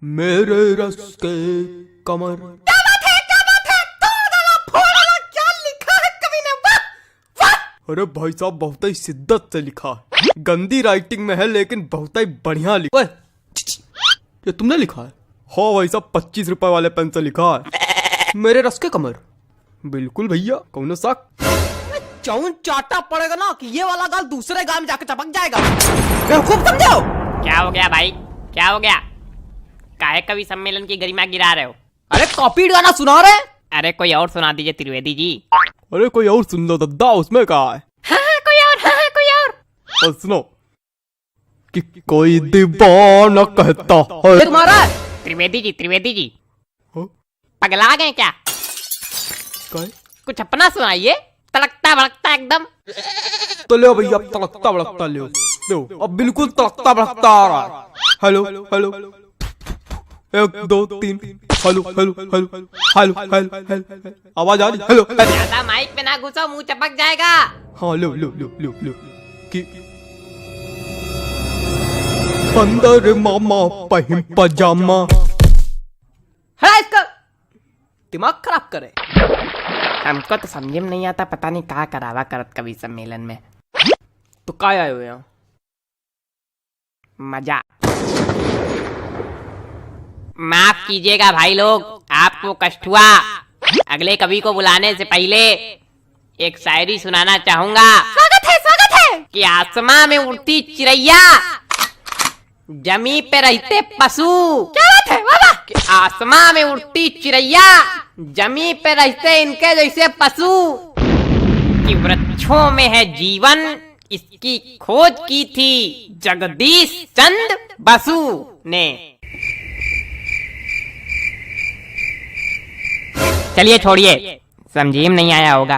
मेरे रस के कमर। क्या बात है, क्या बात है, तोड़ डाला, फोड़ डाला, क्या लिखा है कवि ने, वाह वाह। अरे भाई साहब बहुत ही शिद्दत से लिखा है, गंदी राइटिंग में है लेकिन बहुत ही बढ़िया लिखा है। ये तुमने लिखा है? हाँ भाई साहब 25 रुपए वाले पेन से लिखा है, मेरे रस के कमर। बिल्कुल भैया, कौन सा चौन चाटा पड़ेगा ना कि ये वाला गाल दूसरे गाल में जाके चपक जाएगा। बेवकूफ समझो। क्या हो गया भाई, क्या हो गया? काहे कवि सम्मेलन की गरिमा गिरा रहे हो? अरे कॉपी गाना सुना रहे। अरे कोई और सुना दीजिए त्रिवेदी जी। अरे कोई और सुन लो दद्दा, उसमें कहा है। हाँ, कोई और, हाँ, कोई और। सुनो कि कोई दीवाना कहता है। ये तुम्हारा है? त्रिवेदी जी हाँ? पगला गए क्या? क्या है? कुछ अपना सुनाइए, तड़कता भड़कता एकदम। तो ले भैया तड़कता भड़कता ले अब बिल्कुल तड़कता भड़कता आ रहा है। Hello hello 1 2 3 hello hello hello hello hello आवाज आ रही? हेलो ज्यादा माइक पे ना घुसो, मुंह चपक जाएगा। हाँ लो लो लो लो लो कि अंदर मामा पहन पजामा। है इसका दिमाग खराब करे। हमको तो समझ में नहीं आता, पता नहीं कहाँ करावा करत कवि सम्मेलन में। तो काय आए हुए यहाँ? मजा। माफ कीजिएगा भाई लोग, आपको कष्ट हुआ। अगले कवि को बुलाने से पहले एक शायरी सुनाना चाहूंगा। स्वागत है कि आसमां में उड़ती चिड़ैया, जमी पे रहते पशु। क्या बात है, वाह कि आसमां में उड़ती चिड़ैया, जमी पे रहते इनके जैसे पशु। कि वृक्षों में है जीवन, इसकी खोज की थी जगदीश चंद्र बसु ने। चलिए छोड़िए, समझी में नहीं आया होगा।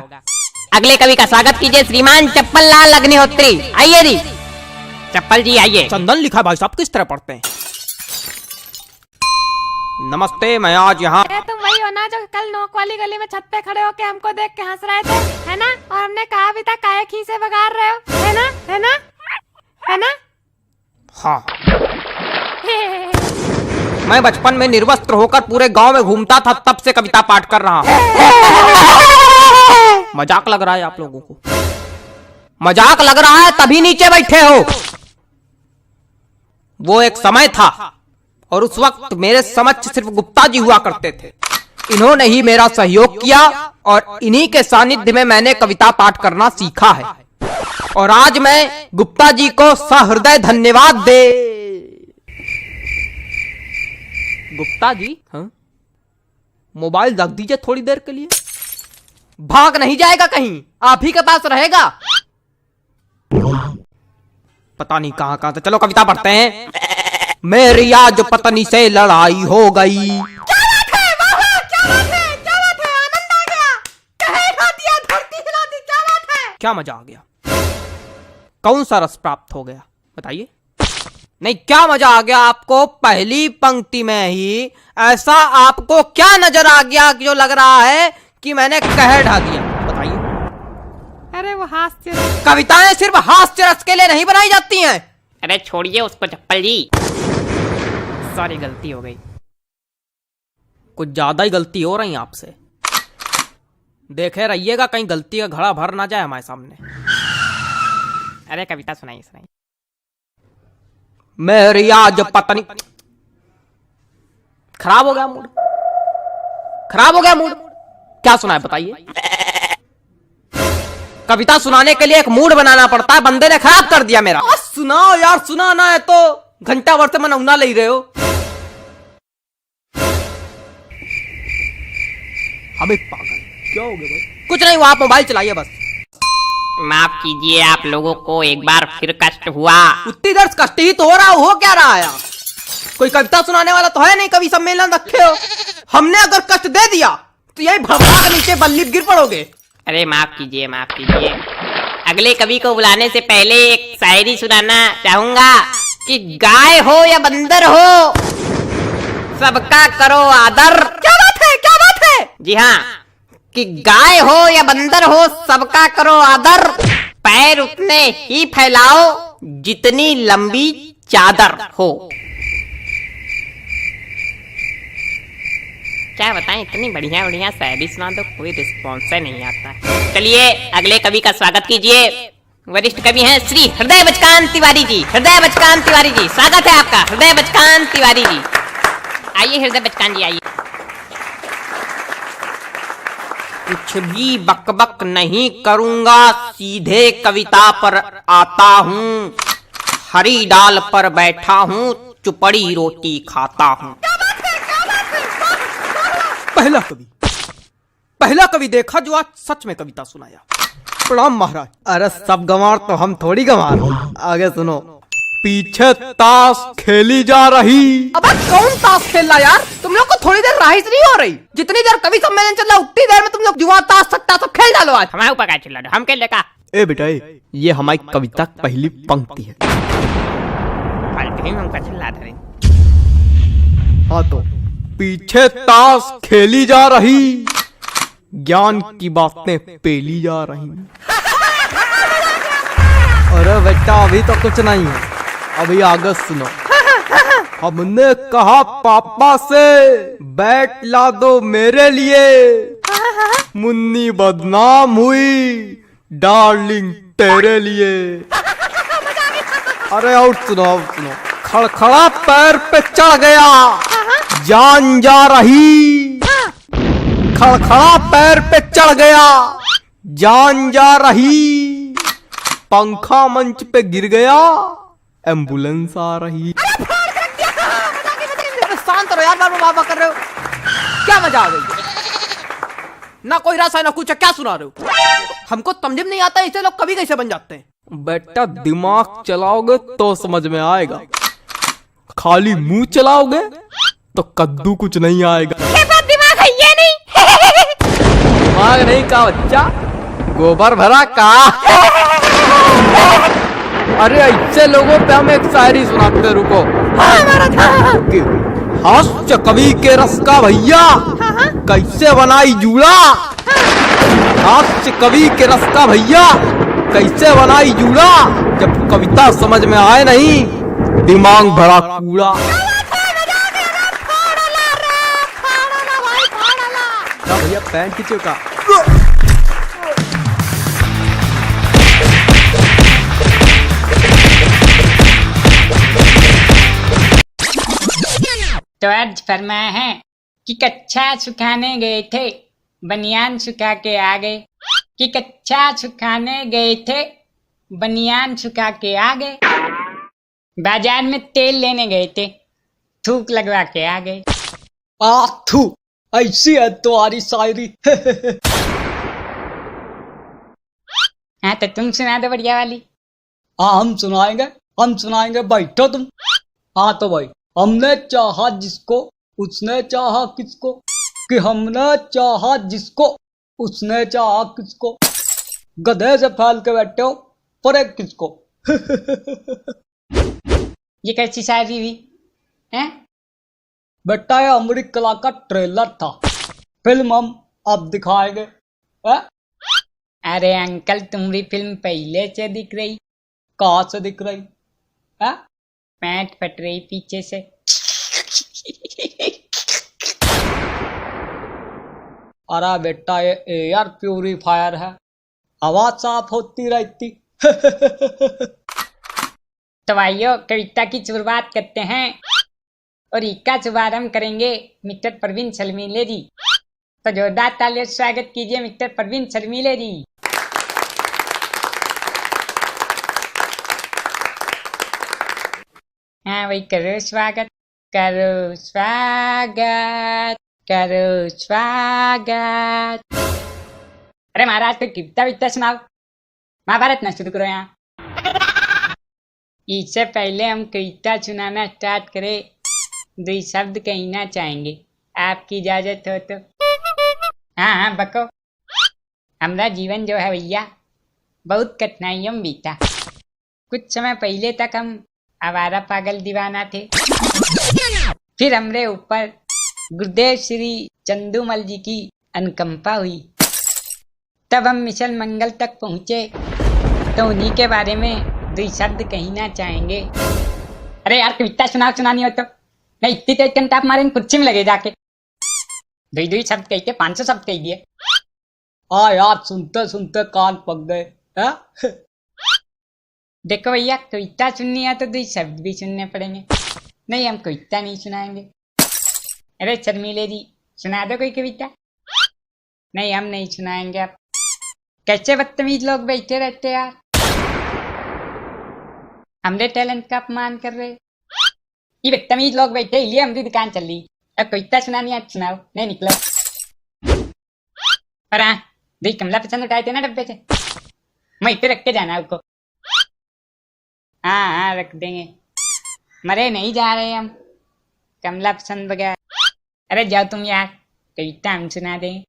अगले कवि का स्वागत कीजिए श्रीमान चप्पल लाल अग्निहोत्री। आइए जी चप्पल जी, आइए। चंदन लिखा है भाई साहब, किस तरह पढ़ते हैं? नमस्ते, मैं आज यहाँ। तुम वही हो ना जो कल नोक वाली गली में छत पे खड़े होके हमको देख के हंस रहे थे, है ना? और हमने कहा भी था काहे खीसे बगाड़ रहे हो, है ना, है ना, है ना? हाँ। मैं बचपन में निर्वस्त्र होकर पूरे गांव में घूमता था, तब से कविता पाठ कर रहा हूँ। मजाक लग रहा है आप लोगों को? मजाक लग रहा है तभी नीचे बैठे हो। वो एक समय था और उस वक्त मेरे समक्ष सिर्फ गुप्ता जी हुआ करते थे। इन्होंने ही मेरा सहयोग किया और इन्हीं के सानिध्य में मैंने कविता पाठ करना सीखा है। और आज मैं गुप्ता जी को सहृदय धन्यवाद दे। गुप्ता जी, हाँ? मोबाइल रख दीजिए थोड़ी देर के लिए। भाग नहीं जाएगा कहीं, आप ही के पास रहेगा। पता नहीं कहां कहां से। चलो कविता पढ़ते हैं। मेरी आज पत्नी से लड़ाई हो गई। क्या बात है, वाह, क्या बात है, क्या बात है, आनंद आ गया। कहे खा दिया, धरती हिला दी, क्या बात है? क्या मजा आ गया? कौन सा रस प्राप्त हो गया बताइए? नहीं, क्या मजा आ गया आपको? पहली पंक्ति में ही ऐसा आपको क्या नजर आ गया कि जो लग रहा है कि मैंने कहर ढा दिया? बताइए। अरे वो हास्य। कविताएं सिर्फ हास्य रस के लिए नहीं बनाई जाती हैं। अरे छोड़िए उसको चप्पल जी, सॉरी गलती हो गई। कुछ ज्यादा ही गलती हो रही है आपसे। देखे रहिएगा कहीं गलती का घड़ा भर ना जाए हमारे सामने। अरे कविता सुनाइए सुनाइए। मेरी आज पत्नी। खराब हो गया मूड, खराब हो गया मूड। क्या सुना है बताइए? कविता सुनाने के लिए एक मूड बनाना पड़ता है, बंदे ने खराब कर दिया मेरा। सुनाओ यार, सुनाना है तो घंटा भर से मनौना ले रहे हो। अबे पागल, क्या हो गया भाई? कुछ नहीं, वो आप मोबाइल चलाइए बस। माफ कीजिए, आप लोगों को एक बार फिर कष्ट हुआ। उतनी देर कष्ट ही तो हो क्या रहा है? कोई कविता सुनाने वाला तो है नहीं, कवि सम्मेलन रखे हो। हमने अगर कष्ट दे दिया तो यही भड़का के नीचे बल्ली गिर पड़ोगे। अरे माफ कीजिए, माफ कीजिए। अगले कवि को बुलाने से पहले एक शायरी सुनाना चाहूंगा। कि गाय हो या बंदर हो, सबका करो आदर। क्या बात है, क्या बात है? जी हाँ, कि गाय हो या बंदर हो, सबका करो आदर। पैर उतने ही फैलाओ जितनी लंबी चादर हो। क्या बताएं, इतनी बढ़िया बढ़िया शायरी सुना दो, कोई रिस्पॉन्स नहीं आता। चलिए अगले कवि का स्वागत कीजिए। वरिष्ठ कवि हैं श्री हृदय बचकान तिवारी जी। हृदय बचकान तिवारी जी, स्वागत है आपका। हृदय बचकान तिवारी जी, आइए हृदय बचकान जी आइए। कुछ भी बकबक नहीं करूंगा, सीधे कविता पर आता हूँ। हरी डाल पर बैठा हूँ, चुपड़ी रोटी खाता हूँ। पहला कवि देखा जो आज सच में कविता सुनाया। प्रणाम महाराज। अरे सब गंवार तो हम थोड़ी गंवार। आगे सुनो। पीछे ताश खेली जा रही। अब कौन ताश खेल रहा यार? तुम लोग को थोड़ी देर राइस नहीं हो रही? जितनी देर कवि सम्मेलन चल रहा उतनी देर में तुम लोग जुआ ताश सट्टा सब खेल डालो आज। हमारे ऊपर क्या चिल्ला रहे हो? हम खेल लेगा। ए बेटा ये हमारी कविता की पहली पंक्ति है। फालतू ही में हमका चिल्ला रहे। हाँ तो पीछे ताश खेली जा रही, ज्ञान की बातें पेली जा रही। अरे बेटा अभी तो कुछ नहीं है, अभी आगे सुनो। हमने कहा पापा से बैट ला दो मेरे लिए, मुन्नी बदनाम हुई डार्लिंग तेरे लिए। अरे और सुनो खड़खड़ा पैर पे चढ़ गया, जान जा रही। खड़खड़ा पैर पे चढ़ गया, जान जा रही। पंखा मंच पे गिर गया, एम्बुलेंस आ रही। शांत रहो यार, बाबा कर रहे हो क्या? मजा आ गई ना, कोई रस है ना कुछ, क्या सुना रहे हो? हमको समझ में नहीं आता ऐसे लोग कभी कैसे बन जाते हैं। बेटा दिमाग चलाओगे तो समझ में आएगा, खाली मुंह चलाओगे तो कद्दू कुछ नहीं आएगा। दिमाग है ये नहीं। दिमाग नहीं का बच्चा, गोबर भरा का। अरे ऐसे लोगों पे हम एक शायरी सुनाते, रुको। हास्य कवि के रस का भैया कैसे बनाई जूड़ा। हास्य कवि के रस का भैया कैसे बनाई जूड़ा, जब कविता समझ में आए नहीं दिमाग भरा कूड़ा। भैया पैंट खींचो का। तो आज फरमाया है कि कच्छा सुखाने गए थे, बनियान सुखा के आ गए। कि कच्छा सुखाने गए थे, बनियान सुखा के आ गए। बाजार में तेल लेने गए थे, थूक लगवा के आ गए। आथू ऐसी है तुम्हारी शायरी। हाँ तो तुम सुना दो बढ़िया वाली। हाँ हम सुनाएंगे, बैठो तुम। हाँ तो भाई, हमने चाहा जिसको उसने चाहा किसको, कि हमने चाहा जिसको उसने चाहा किसको, गधे से फैल के बैठे हो परे किसको। ये कैसी शायरी हुई है? बेटा ये अमरीक कला का ट्रेलर था, फिल्म हम अब दिखाएंगे। अरे अंकल तुम्हारी फिल्म पहले से दिख रही। कहाँ से दिख रही है? पैंट फट रही पीछे से। अरे बेटा ये एयर प्यूरीफायर है, आवाज साफ होती रहती। तो आइयो कविता की शुरुआत करते हैं और इसका शुभारंभ करेंगे मिस्टर परवीन शर्मिले जी। तो जोरदार तालियों से स्वागत कीजिए मिस्टर परवीन शर्मिले जी। हाँ वही करो स्वागत, करो स्वागत, करो स्वागत। अरे महाराज तो कविता विता सुनाओ, महाभारत ना शुरू करो यहाँ। इससे पहले हम कविता सुनाना स्टार्ट करें, दो शब्द कहना चाहेंगे, आपकी इजाजत हो तो। हाँ बको। हमारा जीवन जो है भैया बहुत कठिनाइयों में बीता। कुछ समय पहले तक हम आवारा पागल दीवाना थे, फिर हमरे ऊपर गुरुदेव श्री चंदूमल जी की अनुकंपा हुई, तब हम मिशन मंगल तक पहुँचे। तो उन्हीं के बारे में दो शब्द कहना चाहेंगे। अरे यार कविता सुनानी हो तो नहीं, इतनी तेज कंटाप मारेंगे कुर्सी में लगे जाके। दुई दुई शब्द कही के 500 शब्द कही दिए। हाँ यार, सुनते सुनते कान पक गए हैं। देखो भैया, कविता सुननी है तो दुई शब्द भी सुनने पड़ेंगे। नहीं, हम कविता नहीं सुनाएंगे। अरे शर्मीले जी, सुना दो कोई कविता। नहीं, हम नहीं सुनाएंगे। आप कैसे बदतमीज लोग बैठे रहते यार, हमरे टैलेंट का अपमान कर रहे। ये बदतमीज लोग बैठे इसलिए हमारी दुकान चल रही। अब कविता सुनानी है सुनाओ, नहीं निकलो। और हाँ, भाई कमला पसंद उठाए थे ना डब्बे से, वहीं पे रख के जाना उसको। हाँ हाँ, रख देंगे। मरे नहीं जा रहे हम, कमला पसंद वगैरह। अरे जाओ तुम यार, कविता हम सुना देंगे।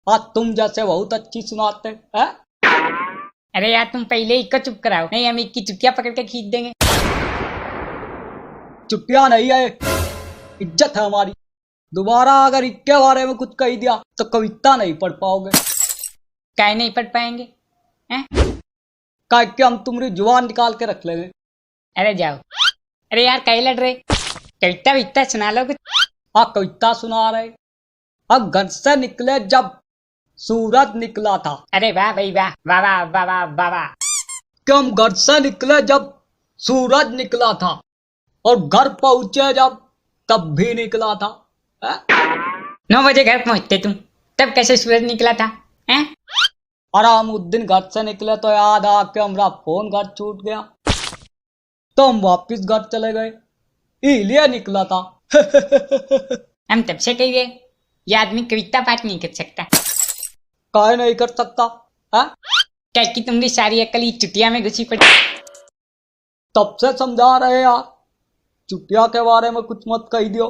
हाँ, तुम जैसे बहुत अच्छी सुनाते हैं। अरे यार, तुम पहले ही को चुप कराओ, नहीं हम इसकी चुटिया पकड़ के खींच देंगे। चुटिया नहीं है, इज्जत है हमारी। दोबारा अगर इसके बारे में कुछ कह दिया तो कविता नहीं पढ़ पाओगे। काहे नहीं पढ़ पाएंगे हैं? क्या कि हम तुम्हारी जुबान निकाल के रख लेंगे। अरे जाओ। अरे यार, कहीं लड़ रहे, कविता विता सुना लो कुछ। हाँ, कविता सुना रहे। अब घर से निकले जब सूरज निकला था। अरे वाह भाई वाह, वाह वाह वाह वाह वाह वाह। कि हम घर से निकले जब सूरज निकला था, और घर पहुंचे जब तब भी निकला था। 9 बजे घर पहुंचते तुम, तब कैसे सूरज निकला था हैं? और हम उस दिन घर से निकले तो याद आ के हमारा फोन घर छूट गया, तो हम वापिस घर चले गए, इसलिए निकला था। हम तब से कह गए, ये आदमी कविता पाठ नहीं कर सकता। काहे नहीं कर सकता है? क्या कि तुम्हारी सारी अकल ही चुटिया में घुसी पड़ी। तब से समझा रहे यार, चुटिया के बारे में कुछ मत कह दियो।